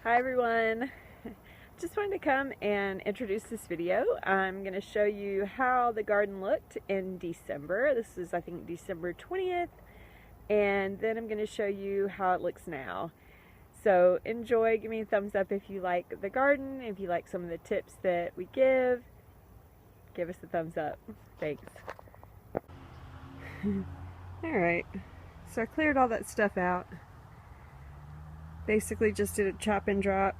Hi everyone, just wanted to come and introduce this video. I'm going to show you how the garden looked in December. This is I think December 20th, and then I'm going to show you how it looks now. So enjoy, give me a thumbs up if you like the garden, if you like some of the tips that we give us a thumbs up. Thanks. Alright, so I cleared all that stuff out. Basically just did a chop and drop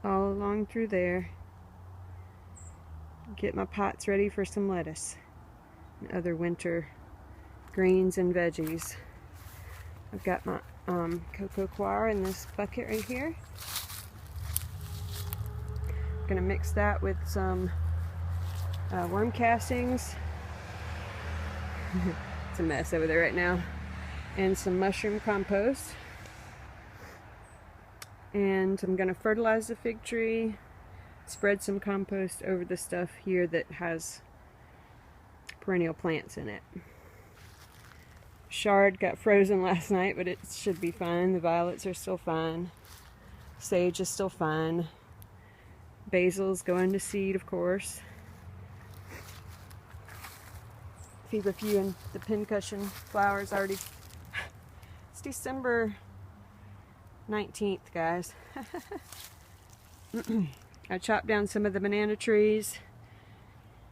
all along through there. Get my pots ready for some lettuce and other winter greens and veggies. I've got my cocoa coir in this bucket right here. I'm gonna mix that with some worm castings. It's a mess over there right now. And some mushroom compost. And I'm going to fertilize the fig tree, spread some compost over the stuff here that has perennial plants in it. Chard got frozen last night, but it should be fine. The violets are still fine. Sage is still fine. Basil's going to seed, of course. Feverfew and the pincushion flowers already. It's December 19th, guys. I chopped down some of the banana trees,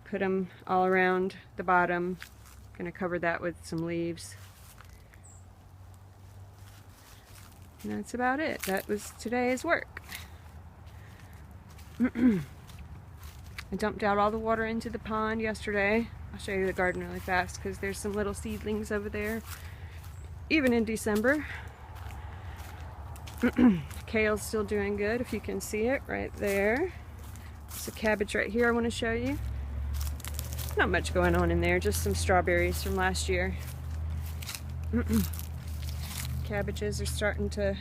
put them all around the bottom. Gonna cover that with some leaves. And that's about it. That was today's work. I dumped out all the water into the pond yesterday. I'll show you the garden really fast because there's some little seedlings over there, even in December. Kale's still doing good, if you can see it right there. There's a cabbage right here I want to show you. Not much going on in there, just some strawberries from last year. Cabbages are starting to...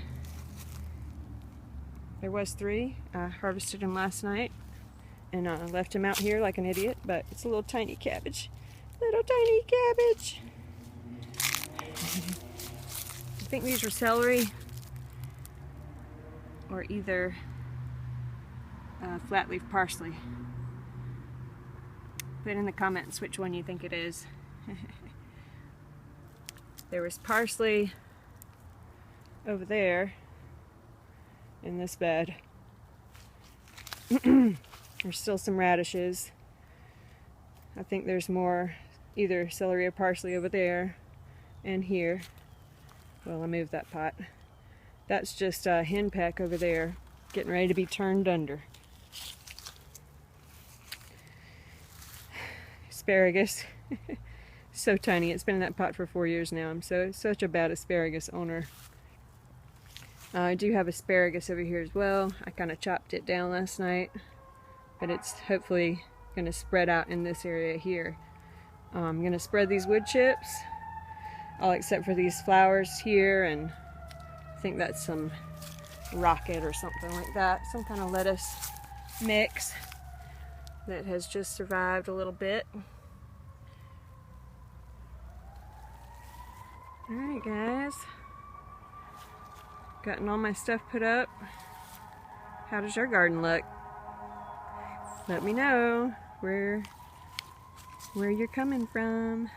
There was 3. I harvested them last night and left them out here like an idiot, but it's a little tiny cabbage. Little tiny cabbage. I think these were celery, or either flat leaf parsley. Put in the comments which one you think it is. There was parsley over there in this bed. There's still some radishes. I think there's more either celery or parsley over there and here. Well, I moved that pot. That's just a henpeck over there, getting ready to be turned under. Asparagus. So tiny. It's been in that pot for 4 years now. I'm such a bad asparagus owner. I do have asparagus over here as well. I kind of chopped it down last night, but it's hopefully going to spread out in this area here. I'm going to spread these wood chips, all except for these flowers here, and I think that's some rocket or something like that. Some kind of lettuce mix that has just survived a little bit. Alright guys, gotten all my stuff put up. How does your garden look? Let me know where you're coming from.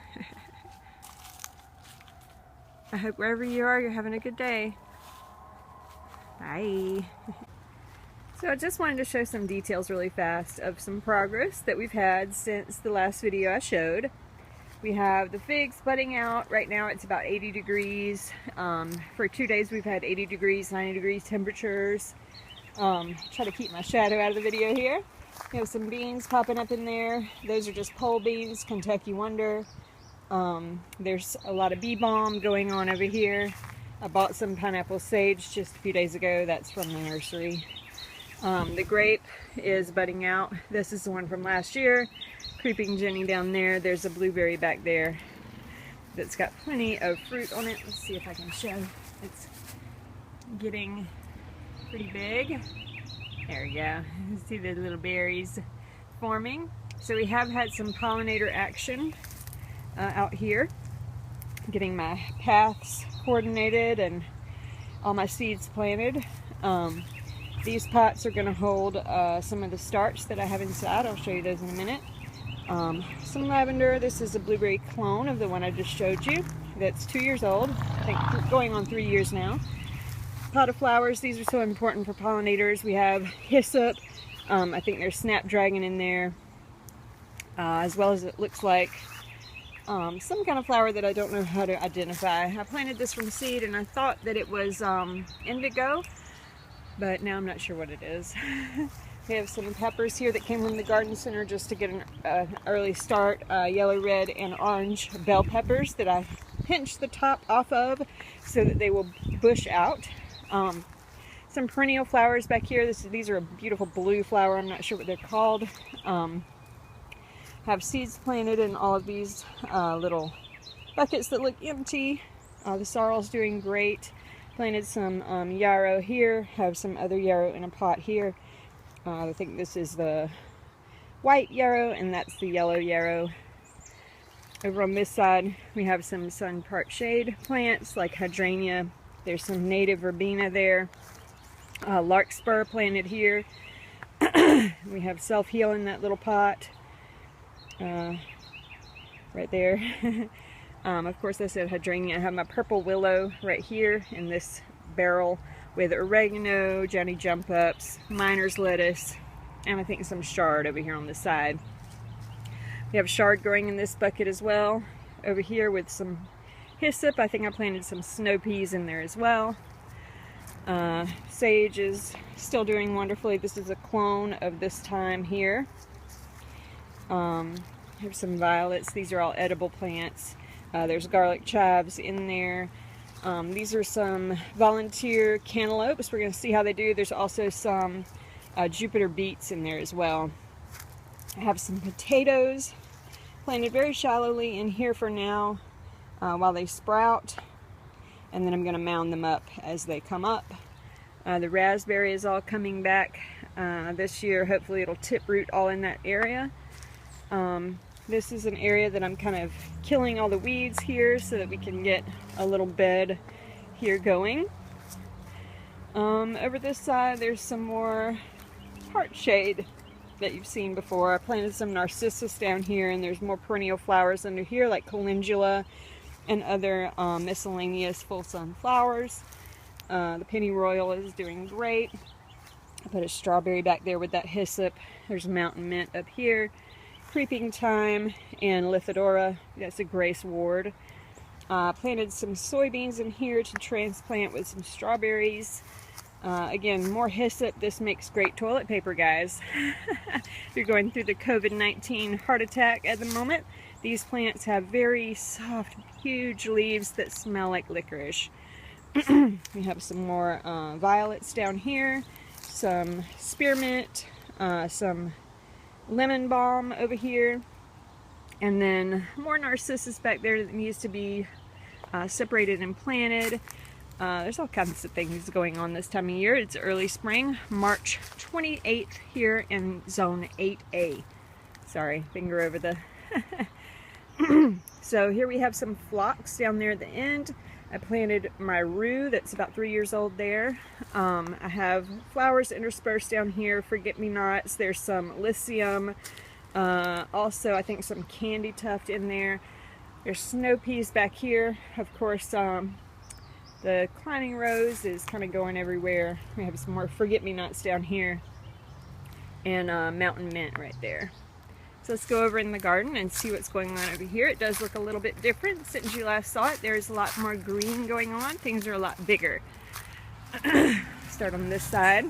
I hope wherever you are, you're having a good day. Bye. So I just wanted to show some details really fast of some progress that we've had since the last video I showed. We have the figs budding out. Right now it's about 80 degrees. For 2 days we've had 80 degrees, 90 degrees temperatures. Try to keep my shadow out of the video here. We have some beans popping up in there. Those are just pole beans, Kentucky Wonder. There's a lot of bee balm going on over here. I bought some pineapple sage just a few days ago. That's from the nursery. The grape is budding out. This is the one from last year. Creeping Jenny down there. There's a blueberry back there that's got plenty of fruit on it. Let's see if I can show. It's getting pretty big. There we go. See the little berries forming. So we have had some pollinator action out here. Getting my paths coordinated, and all my seeds planted. These pots are going to hold some of the starch that I have inside. I'll show you those in a minute. Some lavender. This is a blueberry clone of the one I just showed you. That's 2 years old. I think going on 3 years now. Pot of flowers. These are so important for pollinators. We have hyssop. I think there's snapdragon in there, as well as it looks like some kind of flower that I don't know how to identify. I planted this from seed and I thought that it was indigo, but now I'm not sure what it is. We have some peppers here that came from the garden center just to get an early start. Yellow, red, and orange bell peppers that I pinched the top off of so that they will bush out. Some perennial flowers back here. These are a beautiful blue flower. I'm not sure what they're called. Have seeds planted in all of these little buckets that look empty. The sorrel's doing great. Planted some yarrow here. Have some other yarrow in a pot here. I think this is the white yarrow and that's the yellow yarrow. Over on this side we have some sun part shade plants like hydrangea. There's some native verbena there. Larkspur planted here. We have self-heal in that little pot. Right there. Of course I said hydrangea. I have my purple willow right here in this barrel with oregano, Johnny jump ups, miner's lettuce, and I think some chard over here on the side. We have chard growing in this bucket as well. Over here with some hyssop. I think I planted some snow peas in there as well. Sage is still doing wonderfully. This is a clone of this time here. Here's some violets. These are all edible plants. There's garlic chives in there. These are some volunteer cantaloupes. We're going to see how they do. There's also some Jupiter beets in there as well. I have some potatoes planted very shallowly in here for now while they sprout. And then I'm going to mound them up as they come up. The raspberry is all coming back this year. Hopefully it'll tip root all in that area. This is an area that I'm kind of killing all the weeds here so that we can get a little bed here going. Over this side there's some more heart shade that you've seen before. I planted some narcissus down here and there's more perennial flowers under here like calendula and other miscellaneous full sun flowers. The pennyroyal is doing great. I put a strawberry back there with that hyssop. There's mountain mint up here. Creeping thyme and lithidora. That's a grace ward. Planted some soybeans in here to transplant with some strawberries. Again, more hyssop. This makes great toilet paper, guys. If you're going through the COVID-19 heart attack at the moment, these plants have very soft, huge leaves that smell like licorice. We have some more violets down here, some spearmint, some lemon balm over here, and then more narcissus back there that needs to be separated and planted. There's all kinds of things going on this time of year. It's early spring, March 28th here in zone 8A. Sorry, finger over the... So here we have some phlox down there at the end. I planted my rue that's about 3 years old there. I have flowers interspersed down here, forget-me-nots. There's some lycium. Also, I think some candy tuft in there. There's snow peas back here. Of course, the climbing rose is kind of going everywhere. We have some more forget-me-nots down here. And mountain mint right there. So let's go over in the garden and see what's going on over here. It does look a little bit different since you last saw it. There's a lot more green going on. Things are a lot bigger. Start on this side.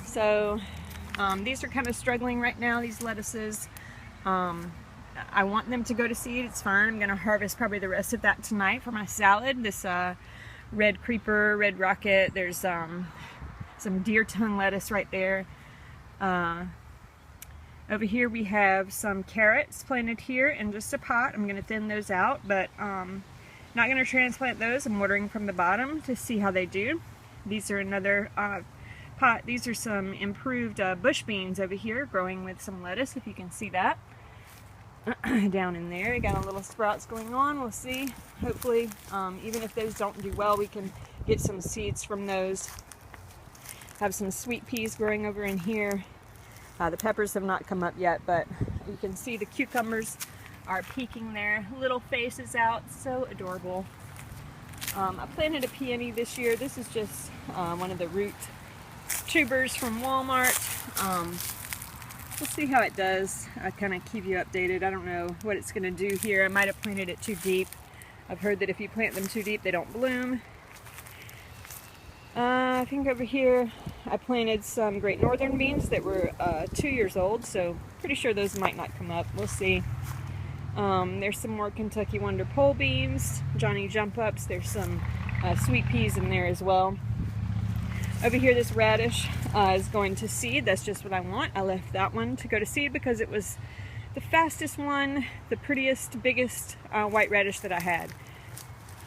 So these are kind of struggling right now, these lettuces. I want them to go to seed. It's fine. I'm going to harvest probably the rest of that tonight for my salad. This red creeper, red rocket. There's some deer tongue lettuce right there. Over here we have some carrots planted here in just a pot. I'm going to thin those out, but not going to transplant those. I'm watering from the bottom to see how they do. These are another pot. These are some improved bush beans over here growing with some lettuce, if you can see that. down in there. We got a little sprouts going on. We'll see. Hopefully, even if those don't do well, we can get some seeds from those. Have some sweet peas growing over in here. The peppers have not come up yet, but you can see the cucumbers are peeking their little faces out. So adorable. I planted a peony this year. This is just one of the root tubers from Walmart. We'll see how it does. I kind of keep you updated. I don't know what it's going to do here. I might have planted it too deep. I've heard that if you plant them too deep, they don't bloom. I think over here I planted some Great Northern beans that were 2 years old, so pretty sure those might not come up. We'll see. There's some more Kentucky Wonder pole beans, Johnny Jump Ups. There's some sweet peas in there as well. Over here, this radish is going to seed. That's just what I want. I left that one to go to seed because it was the fastest one, the prettiest, biggest white radish that I had.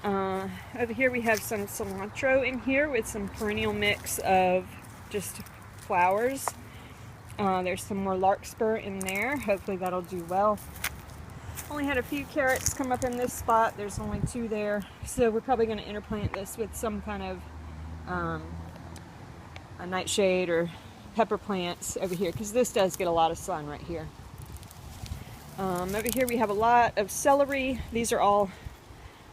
Over here we have some cilantro in here with some perennial mix of just flowers. There's some more larkspur in there. Hopefully that'll do well. Only had a few carrots come up in this spot. There's only 2 there. So we're probably going to interplant this with some kind of a nightshade or pepper plants over here, because this does get a lot of sun right here. Over here we have a lot of celery. These are all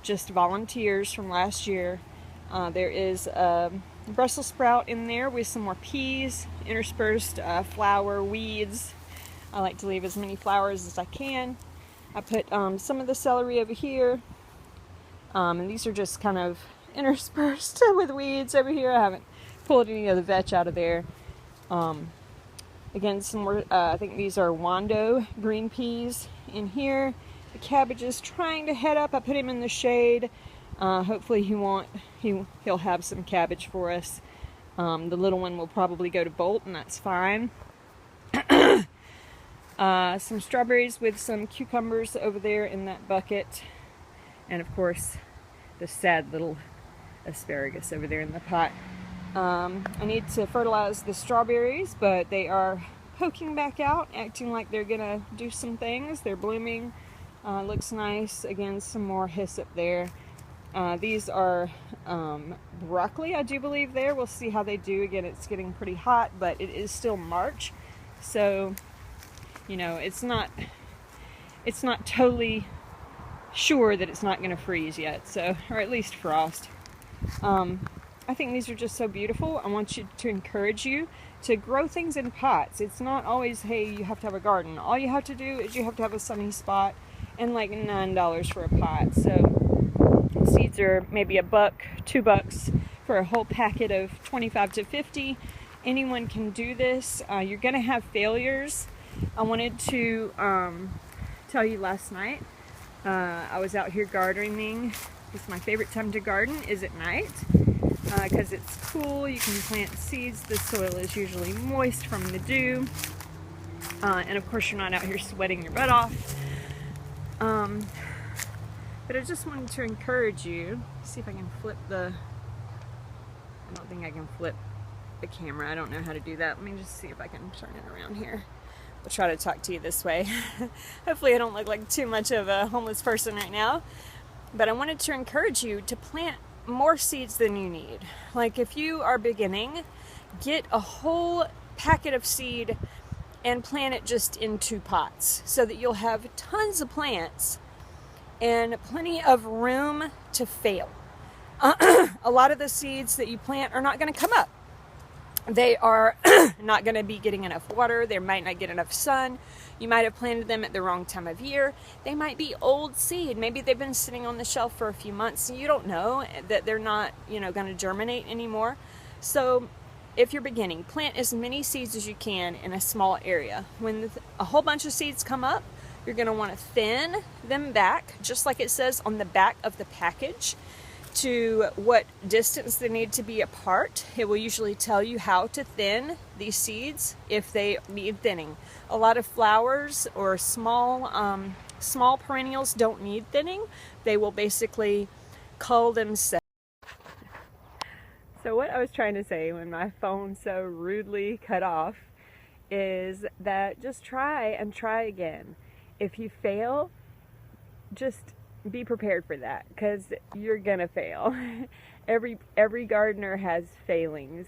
just volunteers from last year. There is a Brussels sprout in there with some more peas, interspersed flower weeds. I like to leave as many flowers as I can. I put some of the celery over here, and these are just kind of interspersed with weeds over here. I haven't pulled any of the vetch out of there. Again, some more, I think these are Wando green peas in here. The cabbage is trying to head up. I put him in the shade. Hopefully he'll have some cabbage for us. The little one will probably go to bolt, and that's fine. Some strawberries with some cucumbers over there in that bucket. And of course, the sad little asparagus over there in the pot. I need to fertilize the strawberries, but they are poking back out, acting like they're gonna do some things. They're blooming. Looks nice. Again, some more hyssop there. These are broccoli, I do believe there. We'll see how they do. Again, it's getting pretty hot, but it is still March. So, you know, it's not totally sure that it's not going to freeze yet. So, or at least frost. I think these are just so beautiful. I want to encourage you to grow things in pots. It's not always, hey, you have to have a garden. All you have to do is you have to have a sunny spot and like $9 for a pot. So seeds are maybe $1, $2 for a whole packet of 25 to 50. Anyone can do this. You're going to have failures. I wanted to tell you last night, I was out here gardening. It's my favorite time to garden is at night. Because it's cool, you can plant seeds, the soil is usually moist from the dew, and of course you're not out here sweating your butt off. But I just wanted to encourage you, see if I can flip I don't think I can flip the camera, I don't know how to do that. Let me just see if I can turn it around here. I'll try to talk to you this way. Hopefully I don't look like too much of a homeless person right now, but I wanted to encourage you to plant more seeds than you need. Like if you are beginning, get a whole packet of seed and plant it just in 2 pots so that you'll have tons of plants and plenty of room to fail. A lot of the seeds that you plant are not going to come up. They are not going to be getting enough water. They might not get enough sun. You might have planted them at the wrong time of year. They might be old seed. Maybe they've been sitting on the shelf for a few months and you don't know that they're not, going to germinate anymore. So if you're beginning, plant as many seeds as you can in a small area. When a whole bunch of seeds come up, you're going to want to thin them back, just like it says on the back of the package, to what distance they need to be apart. It will usually tell you how to thin these seeds if they need thinning. A lot of flowers or small perennials don't need thinning. They will basically cull themselves. So what I was trying to say when my phone so rudely cut off is that just try and try again. if you fail, just be prepared for that, because you're gonna fail. Every gardener has failings,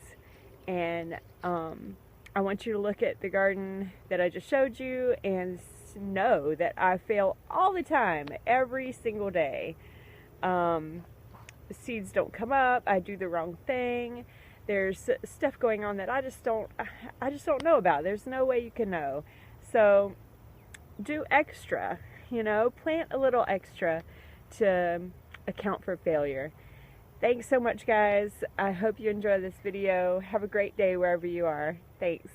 and I want you to look at the garden that I just showed you and know that I fail all the time, every single day. The seeds don't come up, I do the wrong thing, there's stuff going on that I just don't know about. There's no way you can know. So do extra, plant a little extra to account for failure. Thanks so much, guys. I hope you enjoy this video. Have a great day wherever you are. Thanks.